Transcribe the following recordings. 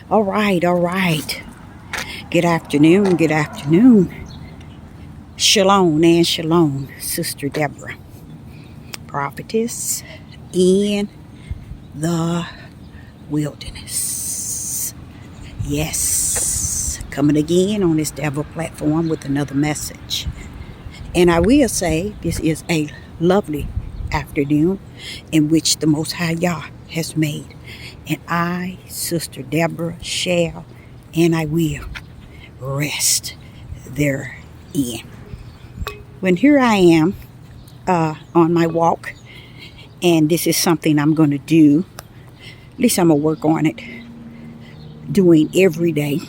All right, all right. Good afternoon, good afternoon. Shalom and shalom, Sister Deborah, prophetess in the wilderness. Yes, coming again on this Deborah platform with another message. And I will say this is a lovely afternoon in which the Most High Yah has made. And I, Sister Deborah, shall and I will rest therein. When here I am on my walk, and this is something I'm going to do, at least I'm going to work on it, doing every day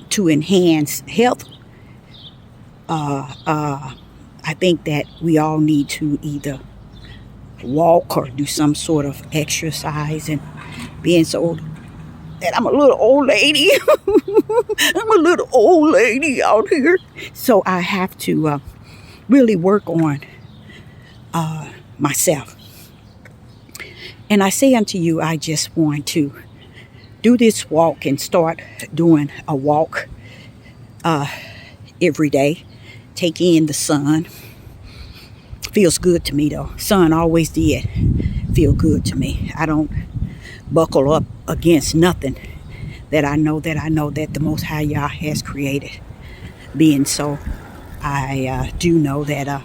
to enhance health. I think that we all need to either walk or do some sort of exercise, and being so that I'm a little old lady. I'm a little old lady out here. So I have to really work on myself. And I say unto you, I just want to do this walk and start doing a walk every day. Take in the sun. Feels good to me though. Sun always did feel good to me. I don't buckle up against nothing that I know that the Most High Yah has created. Being so, I do know that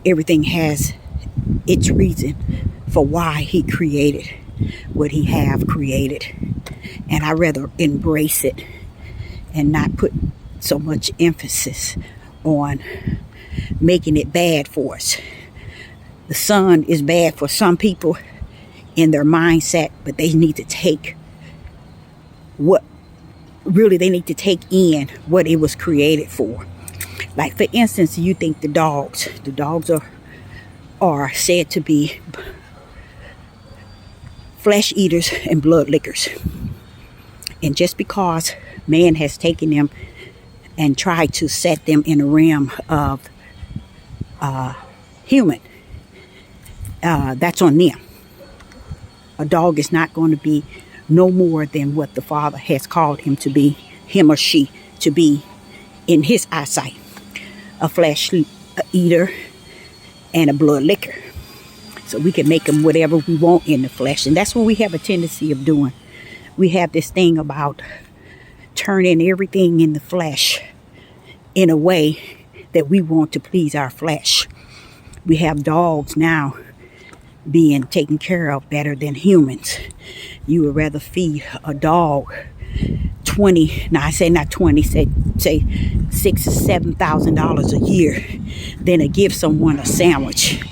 everything has its reason for why he created what he have created. And I rather embrace it and not put so much emphasis on making it bad for us. The sun is bad for some people in their mindset, but they need to take in what it was created for. Like, for instance, you think the dogs are said to be flesh eaters and blood lickers. And just because man has taken them and tried to set them in a realm of human, that's on them. A dog is not going to be no more than what the Father has called him to be, him or she to be in his eyesight. A flesh eater and a blood licker. So we can make them whatever we want in the flesh. And that's what we have a tendency of doing. We have this thing about turning everything in the flesh in a way that we want to please our flesh. We have dogs now being taken care of better than humans. You would rather feed a dog 20, now I say not 20, say $6,000 or $7,000 a year than to give someone a sandwich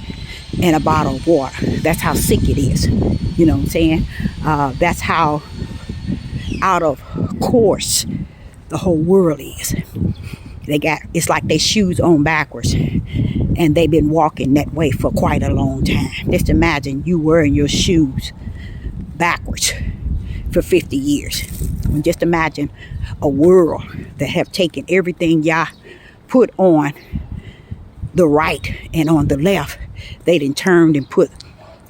and a bottle of water. That's how sick it is. You know what I'm saying? That's how out of course the whole world is. It's like their shoes on backwards, and they've been walking that way for quite a long time. Just imagine you wearing your shoes backwards for 50 years. And just imagine a world that have taken everything Yah put on the right and on the left. They done turned and put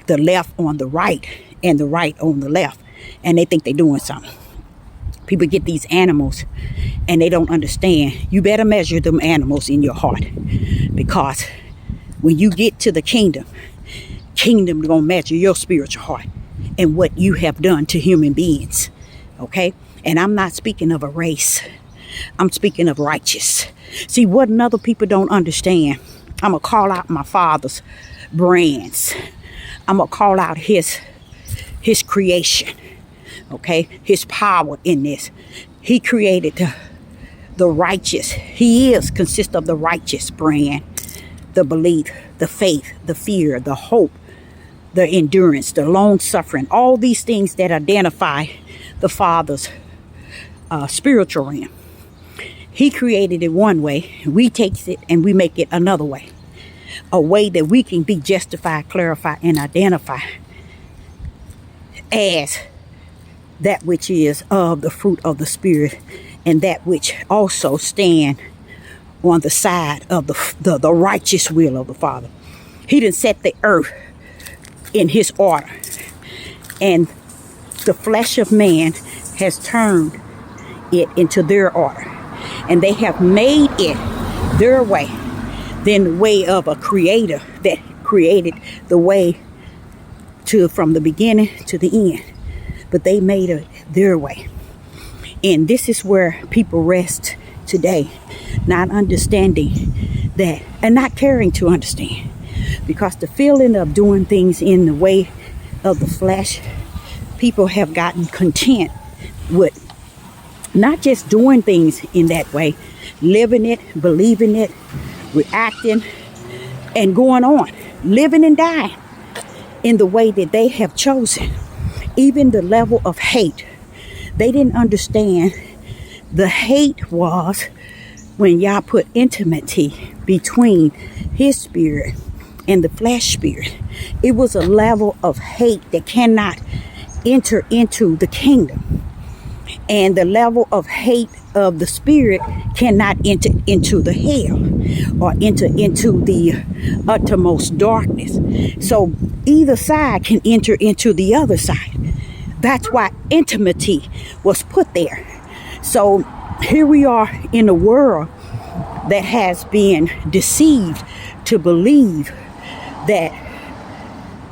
the left on the right and the right on the left, and they think they're doing something. People get these animals and they don't understand. You better measure them animals in your heart, because when you get to the kingdom gonna measure your spiritual heart and what you have done to human beings. Okay? And I'm not speaking of a race. I'm speaking of righteous. See, what other people don't understand, I'm gonna call out my Father's brands. I'm gonna call out his creation. Okay, his power in this. He created the righteous. He consists of the righteous brand, the belief, the faith, the fear, the hope, the endurance, the long suffering, all these things that identify the Father's spiritual realm. He created it one way. We take it and we make it another way. A way that we can be justified, clarified, and identified as that which is of the fruit of the Spirit, and that which also stand on the side of the righteous will of the Father. He done set the earth in his order, and the flesh of man has turned it into their order. And they have made it their way than the way of a creator that created the way from the beginning to the end. But they made it their way. And this is where people rest today, not understanding that and not caring to understand. Because the feeling of doing things in the way of the flesh, people have gotten content with not just doing things in that way, living it, believing it, reacting, and going on, living and dying in the way that they have chosen. Even the level of hate, they didn't understand the hate was when Yah put intimacy between his spirit and the flesh spirit. It was a level of hate that cannot enter into the kingdom. And the level of hate of the spirit cannot enter into the hell or enter into the uttermost darkness. So either side can enter into the other side. That's why intimacy was put there. So here we are in a world that has been deceived to believe that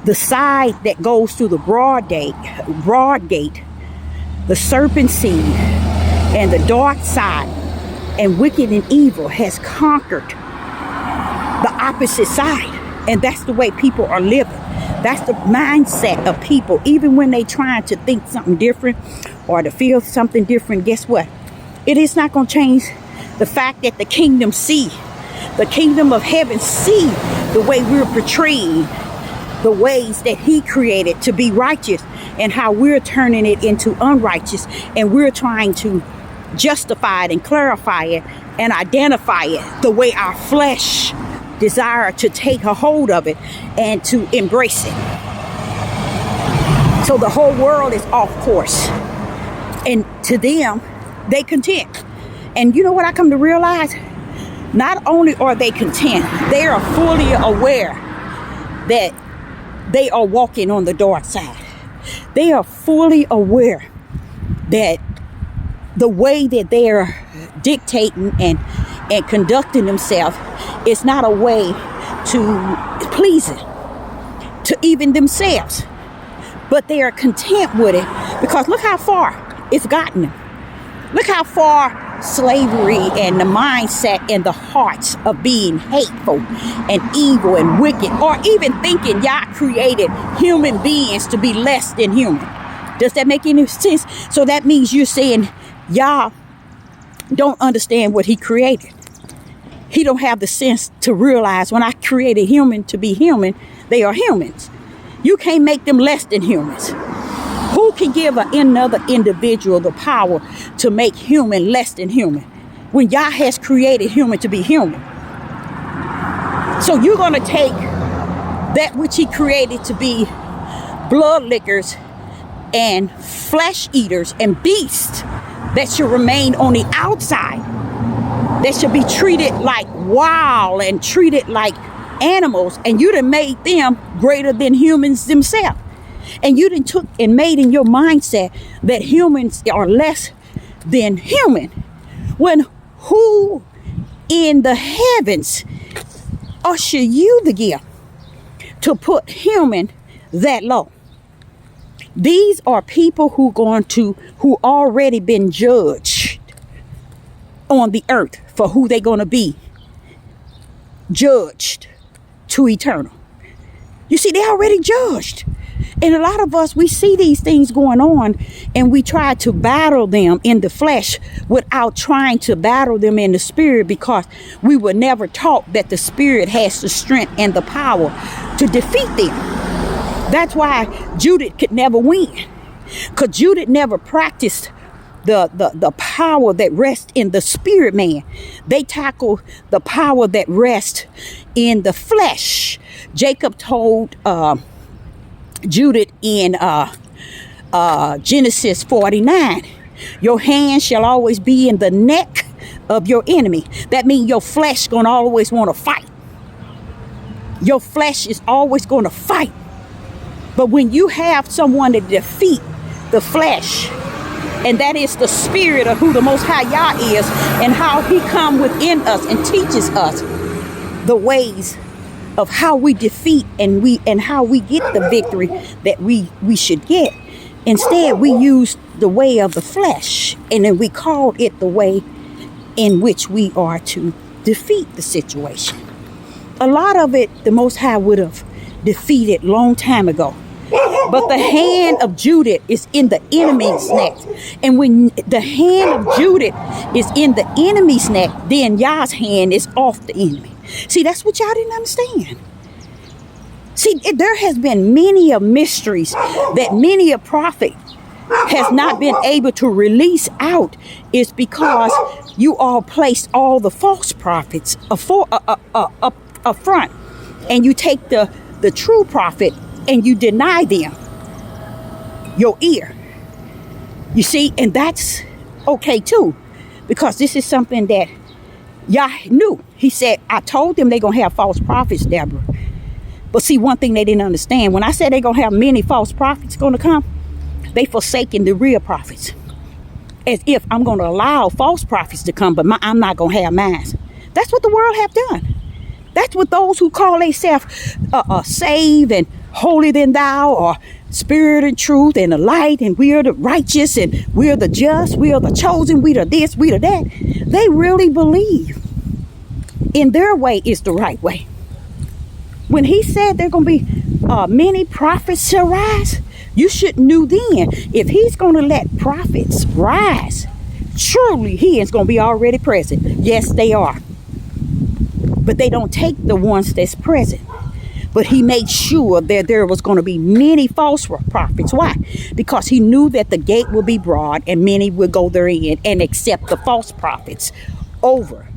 the side that goes through the broad gate, the serpent seed, and the dark side, and wicked and evil has conquered the opposite side. And that's the way people are living. That's the mindset of people. Even when they trying to think something different or to feel something different, guess what? It is not going to change the fact that the kingdom of heaven see the way we're portraying the ways that he created to be righteous and how we're turning it into unrighteous, and we're trying to justify it and clarify it and identify it the way our flesh desire to take a hold of it and to embrace it. So the whole world is off course, and to them they content. And you know what I come to realize? Not only are they content, they are fully aware that they are walking on the dark side. They are fully aware that the way that they are dictating and conducting themselves is not a way to pleasing to even themselves. But they are content with it because look how far it's gotten them. Look how far slavery and the mindset and the hearts of being hateful and evil and wicked, or even thinking Yah created human beings to be less than human. Does that make any sense? So that means you're saying Yah don't understand what he created. He don't have the sense to realize when I created human to be human, they are humans. You can't make them less than humans. Who can give another individual the power to make human less than human when Yah has created human to be human? So you're going to take that which he created to be blood lickers and flesh eaters and beasts that should remain on the outside, that should be treated like wild and treated like animals, and you done made them greater than humans themselves. And you done took and made in your mindset that humans are less than human. When who in the heavens usher you the gift to put human that low? These are people who already been judged on the earth for who they're going to be judged to eternal. You see, they already judged. And a lot of us, we see these things going on and we try to battle them in the flesh without trying to battle them in the spirit, because we were never taught that the spirit has the strength and the power to defeat them. That's why Judith could never win, because Judith never practiced the power that rests in the spirit man. They tackle the power that rests in the flesh. Jacob told Judith in Genesis 49, your hand shall always be in the neck of your enemy. That means your flesh gonna always want to fight. Your flesh is always going to fight. But when you have someone to defeat the flesh, And that is the spirit of who the Most High Yah is, and how he come within us and teaches us the ways of how we defeat and how we get the victory that we should get. Instead, we use the way of the flesh, and then we called it the way in which we are to defeat the situation. A lot of it, the Most High would have defeated long time ago. But the hand of Judith is in the enemy's neck. And when the hand of Judith is in the enemy's neck, then Yah's hand is off the enemy. See, that's what y'all didn't understand. See, there has been many of mysteries that many a prophet has not been able to release out. Is because you all placed all the false prophets up front, and you take the true prophet and you deny them your ear. You see, and that's okay too, because this is something that Yah knew. He said, I told them they're going to have false prophets, Deborah. But see, one thing they didn't understand, when I said they're going to have many false prophets going to come, they forsaken the real prophets. As if I'm going to allow false prophets to come, but I'm not going to have mine. That's what the world have done. That's what those who call themselves saved and holier than thou, or spirit and truth and the light, and we are the righteous and we are the just, we are the chosen, we are this, we are that. They really believe in their way is the right way. When he said there are going to be many prophets shall rise, you should knew then, if he's going to let prophets rise, surely he is going to be already present. Yes, they are. But they don't take the ones that's present. But he made sure that there was going to be many false prophets. Why? Because he knew that the gate would be broad and many would go therein and accept the false prophets over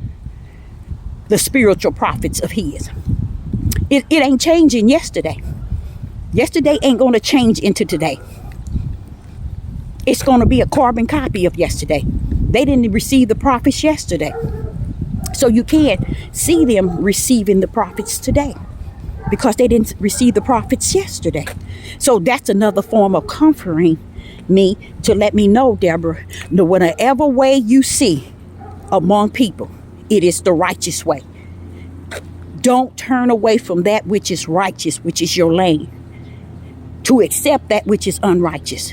the spiritual prophets of his. It ain't changing yesterday. Yesterday ain't going to change into today. It's going to be a carbon copy of yesterday. They didn't receive the prophets yesterday. So you can't see them receiving the prophets today, because they didn't receive the prophets yesterday. So that's another form of comforting me, to let me know, Deborah, that whatever way you see among people, it is the righteous way. Don't turn away from that which is righteous, which is your lane, to accept that which is unrighteous.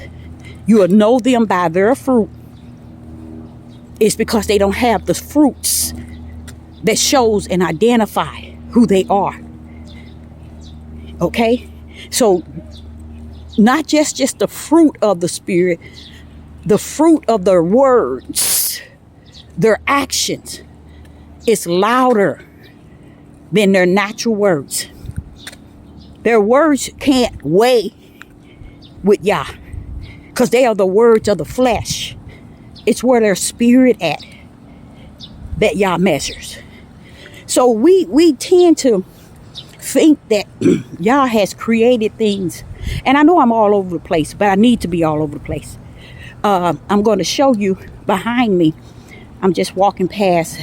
You will know them by their fruit. It's because they don't have the fruits that shows and identify who they are. Okay? So not just the fruit of the Spirit, the fruit of their words, their actions is louder than their natural words. Their words can't weigh with Yah, because they are the words of the flesh. It's where their spirit at that Yah measures. So we tend to think that Yah has created things. And I know I'm all over the place, but I need to be all over the place. I'm going to show you behind me. I'm just walking past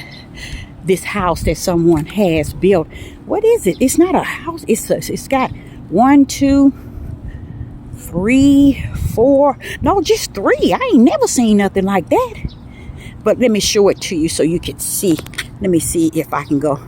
this house that someone has built. What is it? It's not a house. It's got 1, 2, 3, 4. No, just 3. I ain't never seen nothing like that. But let me show it to you so you can see. Let me see if I can go